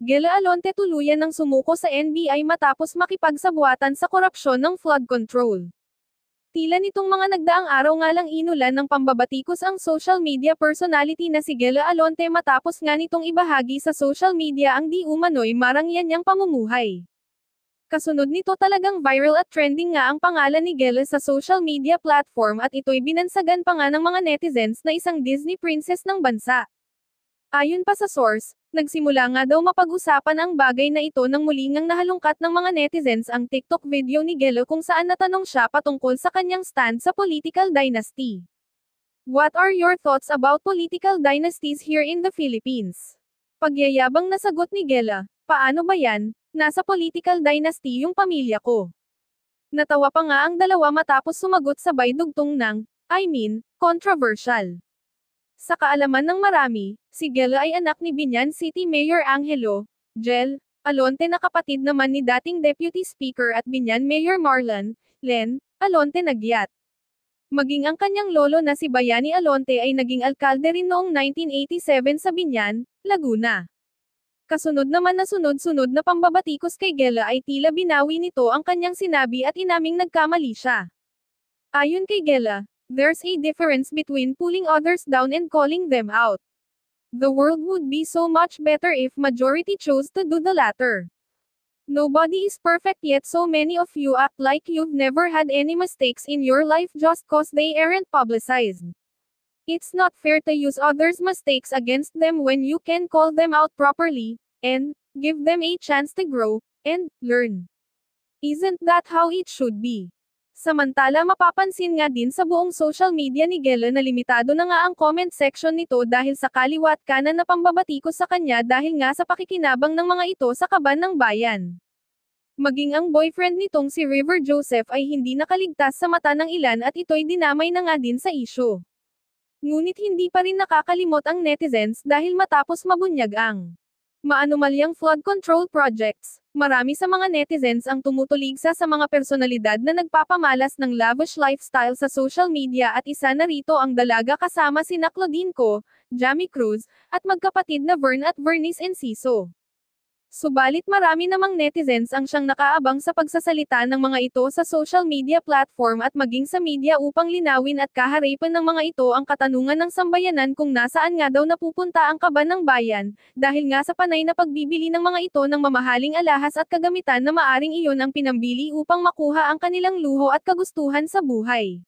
Gela Alonte tuluyan ng sumuko sa NBI matapos makipagsabuatan sa korupsyon ng flood control. Tila nitong mga nagdaang araw nga lang inulan ng pambabatikos ang social media personality na si Gela Alonte matapos nga nitong ibahagi sa social media ang di umano'y marangyan niyang pamumuhay. Kasunod nito talagang viral at trending nga ang pangalan ni Gela sa social media platform at ito'y binansagan pa nga ng mga netizens na isang Disney princess ng bansa. Ayon pa sa source, nagsimula nga daw mapag-usapan ang bagay na ito nang muli ngang nahalungkat ng mga netizens ang TikTok video ni Gela kung saan natanong siya patungkol sa kanyang stand sa political dynasty. What are your thoughts about political dynasties here in the Philippines? Pagyayabang na sagot ni Gela, paano ba yan? Nasa political dynasty yung pamilya ko. Natawa pa nga ang dalawa matapos sumagot sabay dugtong ng, controversial. Sa kaalaman ng marami, si Gela ay anak ni Biñan City Mayor Angelo Gel Alonte na kapatid naman ni dating Deputy Speaker at Biñan Mayor Marlon Len Alonte Nagyat. Maging ang kanyang lolo na si Bayani Alonte ay naging alkalde rin noong 1987 sa Biñan, Laguna. Kasunod naman na sunod-sunod na pambabatikos kay Gela ay tila binawi nito ang kanyang sinabi at inaming nagkamali siya. Ayon kay Gela, there's a difference between pulling others down and calling them out. The world would be so much better if majority chose to do the latter. Nobody is perfect yet so many of you act like you've never had any mistakes in your life just cause they aren't publicized. It's not fair to use others' mistakes against them when you can call them out properly, and give them a chance to grow and learn. Isn't that how it should be? Samantala mapapansin nga din sa buong social media ni Gela na limitado na nga ang comment section nito dahil sa kaliwat kanan na pambabatikos sa kanya dahil nga sa pakikinabang ng mga ito sa kaban ng bayan. Maging ang boyfriend nitong si River Joseph ay hindi nakaligtas sa mata ng ilan at ito'y dinamay na nga din sa isyu. Ngunit hindi pa rin nakakalimot ang netizens dahil matapos mabunyag ang maanumalyang flood control projects, marami sa mga netizens ang tumutuligsa sa mga personalidad na nagpapamalas ng lavish lifestyle sa social media at isa na rito ang dalaga kasama sina Claudine Co, Jamie Cruz, at magkapatid na Vern at Vernice Enciso. Subalit marami namang netizens ang siyang nakaabang sa pagsasalita ng mga ito sa social media platform at maging sa media upang linawin at kaharipan ng mga ito ang katanungan ng sambayanan kung nasaan nga daw napupunta ang kaban ng bayan, dahil nga sa panay na pagbibili ng mga ito ng mamahaling alahas at kagamitan na maaring iyon ang pinambili upang makuha ang kanilang luho at kagustuhan sa buhay.